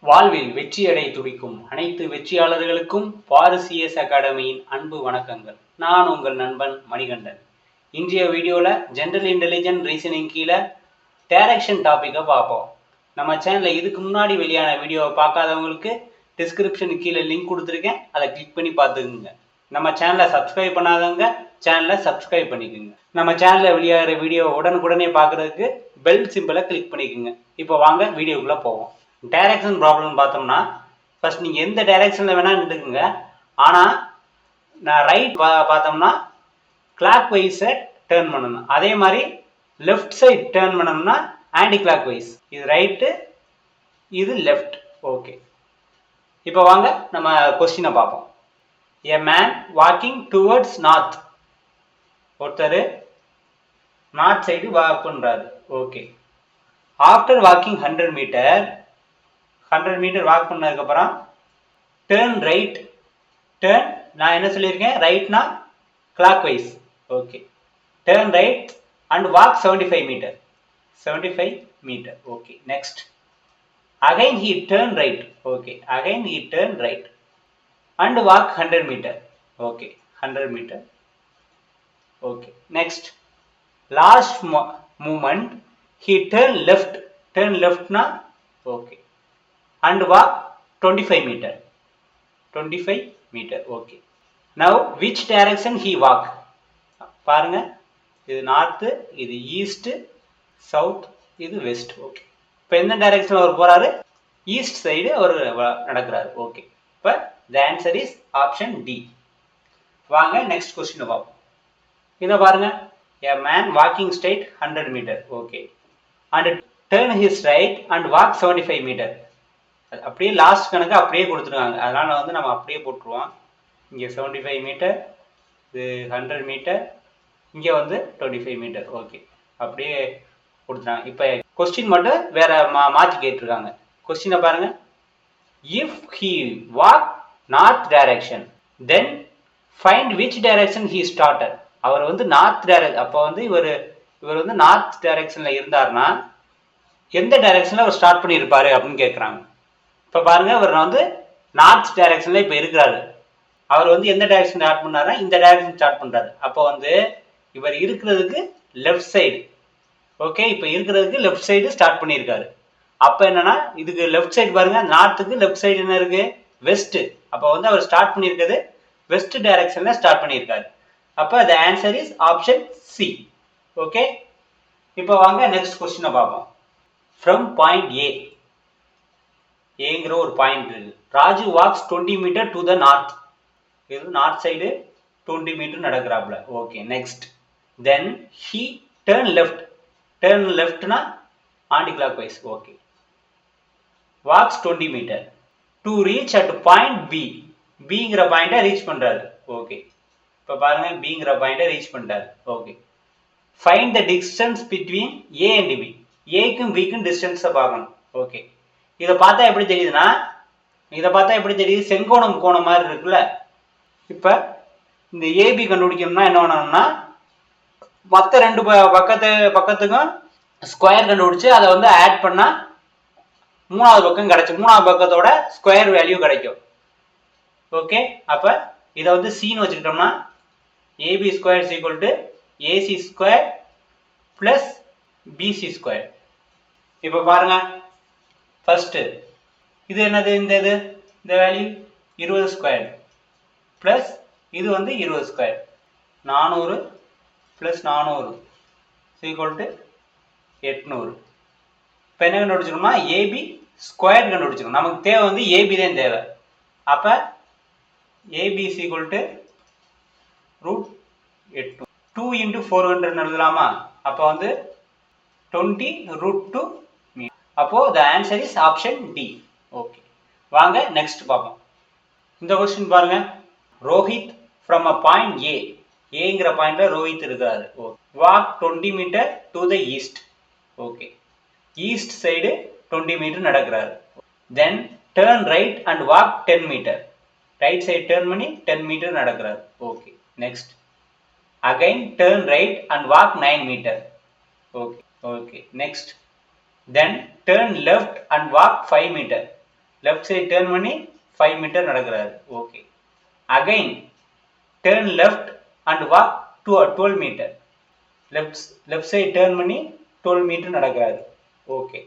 வாழ்வில் வெற்றியடை துடிக்கும் அனைத்து வெற்றியாளர்களுக்கும் பாரிசிஎஸ் அகாடமியின் அன்பு வணக்கங்கள். நான் உங்கள் நண்பன் மணிகண்டன். இன்றைய வீடியோவில் ஜென்ரல் இன்டெலிஜென்ட் ரீசனிங் கீழே டைரக்ஷன் டாப்பிக்கை பார்ப்போம். நம்ம சேனலில் இதுக்கு முன்னாடி வெளியான வீடியோவை பார்க்காதவங்களுக்கு டிஸ்கிரிப்ஷனுக்கு கீழே லிங்க் கொடுத்துருக்கேன், அதை கிளிக் பண்ணி பார்த்துக்குங்க. நம்ம சேனலை சப்ஸ்கிரைப் பண்ணாதவங்க சேனலை சப்ஸ்கிரைப் பண்ணிக்கோங்க. நம்ம சேனலில் வெளியாகிற வீடியோ உடனுக்குடனே பார்க்குறதுக்கு பெல் சிம்பிளை கிளிக் பண்ணிக்கோங்க. இப்போ வாங்க வீடியோக்குள்ளே போவோம். டைரக்ஷன் ப்ராப்ளம் பார்த்தோம்னா ஃபர்ஸ்ட் நீங்கள் எந்த டைரக்ஷனில் வேணால் நின்றுக்குங்க. ஆனால் நான் ரைட் பார்த்தோம்னா கிளாக் வைஸை டேர்ன் பண்ணணும். அதே மாதிரி லெஃப்ட் சைட் டேர்ன் பண்ணணும்னா ஆன்டி கிளாக் வைஸ். இது ரைட்டு, இது லெஃப்ட். ஓகே, இப்போ வாங்க நம்ம கொஸ்டினை பார்ப்போம். A man walking towards north. ஒருத்தர் நார்த் சைடு வாக் பண்ணுறாரு. Okay, after walking 100 metre walk பண்ணதுக்கப்புறம் டேர்ன் ரைட். டேர்ன் நான் என்ன சொல்லியிருக்கேன், ரைட்னா clockwise. Okay, turn right and walk 75 metre. Okay, next again he turn right. Okay, again he turn right and walk 100 meter. Okay, 100 meter. Okay, next last movement he turn left na. Okay, and walk 25 meter. Okay, now which direction he walk? பாருங்க, இது north, இது east, south, இது west. Okay, இப்போ எந்த direction அவர் போறாரு, east side அவர் நடக்கிறாரு. Okay, இப்போ the answer is option D. வாங்க next question பார்ப்போம். இதை பாருங்க, a man walking straight 100 meter. Okay, and turn his right and walk 75 meter. அப்படியே லாஸ்ட் கணக்கு அப்படியே கொடுத்துருக்காங்க, அதனால வந்து நம்ம அப்படியே போட்டுருவோம். இங்கே 75 மீட்டர், இது 100 மீட்டர், இங்கே வந்து 25 மீட்டர். ஓகே, அப்படியே கொடுத்துருக்காங்க. இப்போ கொஸ்டின் மட்டும் வேற மாற்றி கேட்டிருக்காங்க. கொஸ்டினை பாருங்க, if he walk north direction then find which direction he started. அவர் வந்து நார்த் டைரக்ஷன், அப்போ வந்து இவர் வந்து நார்த் டைரக்ஷன்ல இருந்தாருன்னா எந்த டைரக்ஷன்ல அவர் ஸ்டார்ட் பண்ணியிருப்பாரு அப்படின்னு கேட்குறாங்க. இப்போ பாருங்க, இவர் வந்து நார்த் டைரக்ஷன்ல இப்போ இருக்கிறாரு. அவர் வந்து எந்த டைரக்ஷன் ஸ்டார்ட் பண்ணாருன்னா இந்த டைரக்ஷன் ஸ்டார்ட் பண்றாரு. அப்போ வந்து இவர் இருக்கிறதுக்கு லெஃப்ட் சைடு. ஓகே, இப்போ இருக்கிறதுக்கு லெஃப்ட் சைடு ஸ்டார்ட் பண்ணியிருக்காரு. அப்போ என்னன்னா இதுக்கு லெஃப்ட் சைடு பாருங்க, நார்த்துக்கு லெஃப்ட் சைடு என்ன இருக்கு, வெஸ்ட். அப்போ வந்து அவர் ஸ்டார்ட் பண்ணியிருக்கிறது வெஸ்ட் டைரக்ஷன்ல ஸ்டார்ட் பண்ணியிருக்காரு. அப்போ the answer is option C. Okay, இப்போ வாங்க நெக்ஸ்ட் கொஸ்டினை பார்ப்போம். ஃப்ரம் பாயிண்ட் ஏங்கிற ஒரு பாயிண்ட் இருக்கு. Raju walks 20 metre to the north. இது நார்த் சைடு 20 மீட்டர் நடக்கிறாப்ல. Okay, next then he turn left. Turn லெஃப்ட்னா anti clockwise. Okay, walks 20 metre to reach at point B. பிங்கிற பாயிண்டை ரீச் பண்றாரு. ஓகே, இப்போ பாருங்க, பிங்கிற பாயிண்டை ரீச் பண்றாரு. Okay, find the distance between A and B. ஏக்கும் பிக்கும் டிஸ்டன்ஸை பார்க்கணும். ஓகே, இதை பார்த்தா எப்படி தெரியுதுன்னா, செங்கோணம் கோணம் மாதிரி இருக்குல்ல. இப்போ இந்த ஏபி கண்டுபிடிக்கணும்னா என்ன பண்ணணும்னா, மற்ற ரெண்டு பக்கத்துக்கும் ஸ்கொயர் கண்டுபிடிச்சு அதை வந்து ஆட் பண்ணா மூணாவது பக்கம் கிடைக்கும். மூணாவது பக்கத்தோட ஸ்கொயர் வேல்யூ கிடைக்கும். ஓகே, அப்ப இதை வந்து சீன்னு வச்சுக்கிட்டோம்னா AB square is equal to AC square plus BC square. இப்போ பாருங்க, ஃபர்ஸ்ட் இது என்னது, இந்த வேல்யூ 20 ஸ்கொயர் பிளஸ் இது வந்து 20 ஸ்கொயர், 400 பிளஸ் 400 ஈக்குவல் டு 800. இப்போ என்ன கண்டுபிடிச்சிக்கணும்னா ஏபி ஸ்கொயர் கண்டுபிடிச்சிக்கணும். நமக்கு தேவை வந்து ஏபி தான் தேவை. அப்போ AB is equal to root 8. 2 into 400 எழுதலாமா? அப்போ வந்து 20 ரூட் 2 மீட்டர். அப்போ the answer is option D. Okay, வாங்க நெக்ஸ்ட் பார்ப்போம். இந்த கொஸ்டின் பாருங்க, ரோஹித் ஃப்ரம் அ பாயிண்ட் ஏங்கிற பாயிண்ட்ல ரோஹித் இருக்காரு. Walk 20 metre to the east. Okay, east side 20 metre நடக்கிறாரு. Then turn right and walk 10 metre. Right side turn பண்ணி 10 மீட்டர் நடக்கிறாரு. Okay, next again turn right and walk 9 metre. Okay, next then turn left and walk 5 metre. Left side turn பண்ணி 5 metre நடக்கிறாரு. Okay. Again turn left and walk 12 metre. Left side turn பண்ணி 12 metre நடக்கிறாரு. Okay.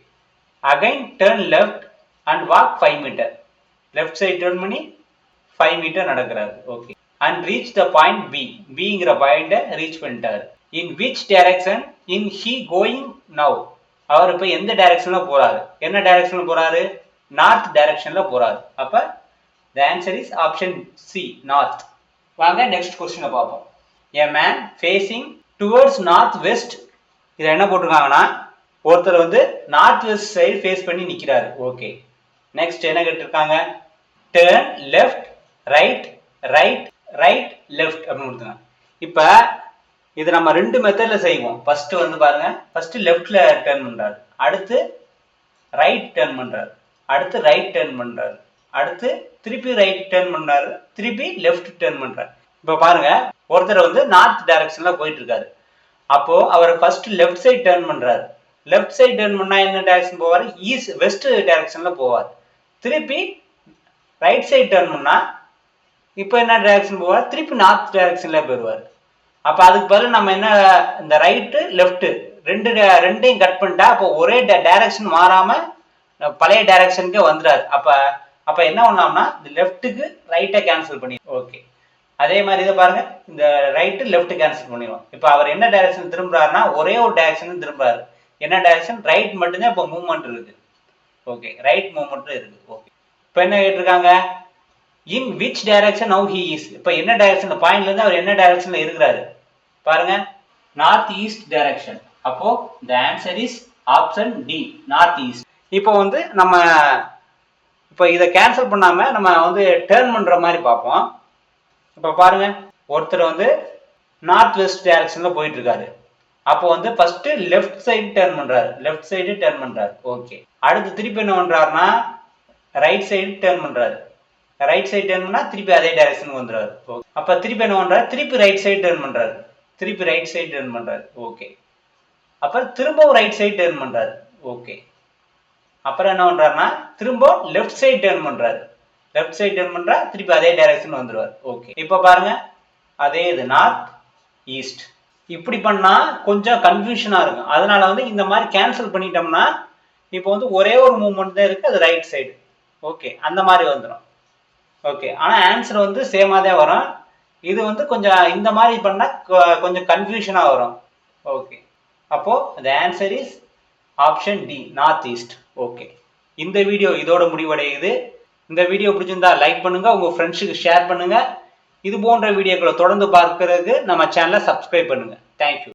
Again turn left and walk 5 metre. Left side turn பண்ணி 5 metre நடக்கிறாரு. Okay. And reach the point B. பிங்கிற பாயிண்ட்டை reach பண்ணிட்டாரு. In which direction in he going now. அவர் இப்போ எந்த டைரக்ஷன்ல போறாரு? என்ன டைரக்ஷன்ல போறாரு? நார்த் டைரக்ஷன்ல போறாரு. அப்ப the answer is option C, north. வாங்க நெக்ஸ்ட் கொஸ்டினை பார்ப்போம். A man facing towards north west. இதில் என்ன போட்டிருக்காங்கன்னா ஒருத்தர் வந்து நார்த் வெஸ்ட் சைடு ஃபேஸ் பண்ணி நிற்கிறாரு. ஓகே. நெக்ஸ்ட் என்ன கேட்டிருக்காங்க? Turn left right right right left அப்படின்னு கொடுத்துருக்காங்க. இப்போ இது நம்ம 2 மெத்தட்ல செய்வோம். ஃபர்ஸ்ட் வந்து பாருங்க, ஃபர்ஸ்ட் லெஃப்ட்ல டர்ன் பண்றாரு, அடுத்து ரைட் டர்ன் பண்றாரு, அடுத்து ரைட் டர்ன் பண்றாரு, அடுத்து திருப்பி ரைட் டர்ன் பண்றாரு, திருப்பி லெஃப்ட் டர்ன் பண்றாரு. இப்போ பாருங்க, ஒருத்தர் வந்து நார்த் டைரக்ஷன்ல போயிட்டு இருக்காரு. அப்போ அவர் ஃபர்ஸ்ட் லெஃப்ட் சைடு டர்ன் பண்றாரு. லெஃப்ட் சைடு டர்ன் பண்ணா என்ன டைரக்ஷன் போவார்? ஈஸ்ட் வெஸ்ட் டைரக்ஷன்ல போவார். திருப்பி ரைட் சைடு டர்ன் பண்ணா இப்போ என்ன டைரக்ஷன் போவார்? திருப்பி நார்த் டைரக்ஷன்ல போயிடுவார். அப்போ அதுக்கு பதில் நம்ம என்ன, இந்த ரைட்டு லெஃப்ட் ரெண்டையும் கட் பண்ணிட்டா அப்போ ஒரே டைரக்ஷன் மாறாம பழைய டைரக்ஷனுக்கே வந்துடாது. அப்போ என்ன பண்ணலாம்னா இந்த லெஃப்ட்டுக்கு ரைட்டை கேன்சல் பண்ணி. ஓகே. அதே மாதிரி இதை பாருங்க, இந்த ரைட்டு லெஃப்ட் கேன்சல் பண்ணிடுவோம். இப்போ அவர் என்ன டைரக்ஷன் திரும்புறாருன்னா ஒரே ஒரு டைரக்ஷன் திரும்புறாரு. என்ன டைரக்ஷன்? ரைட் மட்டும்தான் இப்போ மூவ்மெண்ட் இருக்கு. ஓகே, ரைட் மூவ்மெண்ட் இருக்கு. ஓகே. இப்போ என்ன கேட்டிருக்காங்க? இன் which direction now he is. இப்போ என்ன டைரக்ஷன், பாயிண்ட்ல இருந்து அவர் என்ன டைரக்ஷன்ல இருக்கிறாரு பாருங்க? North east direction. அப்போ the answer is option D, north east. இப்போ வந்து நம்ம இப்போ இதை கேன்சல் பண்ணாம நம்ம வந்து டேர்ன் பண்ற மாதிரி பார்ப்போம். இப்போ பாருங்க, ஒருத்தர் வந்து நார்த் வெஸ்ட் டைரக்ஷன்ல போயிட்டு இருக்காரு. அப்போ வந்து ஃபர்ஸ்ட் லெஃப்ட் சைடு டர்ன் பண்றாரு, லெஃப்ட் சைடு டர்ன் பண்றாரு. ஓகே. அடுத்து திருப்பி என்ன பண்றாருன்னா ரைட் சைடு டர்ன் பண்றாரு. ரைட் சைடு டர்ன் பண்ணா திருப்பி அதே டைரக்ஷனுக்கு வந்துடுறாரு. ஓகே. அப்ப திருப்பி என்ன பண்றாரு? திருப்பி ரைட் சைடு டர்ன் பண்றாரு, திருப்பி ரைட் சைடு டர்ன் பண்றாரு. ஓகே. அப்புறம் திரும்பவும் ரைட் சைடு டர்ன் பண்றாரு. ஓகே. அப்புறம் என்ன பண்றாருன்னா திரும்ப லெஃப்ட் சைடு டர்ன் பண்றாரு. லெஃப்ட் சைடு டர்ன் பண்றா திருப்பி அதே டைரக்ஷன் வந்துடுவார். ஓகே. இப்ப பாருங்க, அதே இது நார்த் ஈஸ்ட். இப்படி பண்ணா கொஞ்சம் கன்ஃபியூஷனா இருக்கும். அதனால வந்து இந்த மாதிரி கேன்சல் பண்ணிட்டோம்னா இப்போ வந்து ஒரே ஒரு மூவ்மெண்ட் தான் இருக்கு, அது ரைட் சைடு. ஓகே, அந்த மாதிரி வந்துடும். ஓகே. ஆனா ஆன்சர் வந்து சேமா தான் வரும். இது வந்து கொஞ்சம் இந்த மாதிரி பண்ணா கொஞ்சம் கன்ஃபியூஷனா வரும். ஓகே. அப்போ the answer is option D, north east. Okay. இந்த வீடியோ இதோட முடிவடையுது. இந்த வீடியோ பிடிச்சிருந்தா லைக் பண்ணுங்க, உங்க ஃப்ரெண்ட்ஸுக்கு ஷேர் பண்ணுங்க. இது போன்ற வீடியோக்களை தொடர்ந்து பார்க்கறதுக்கு நம்ம சேனலை சப்ஸ்கிரைப் பண்ணுங்க. தேங்க்யூ.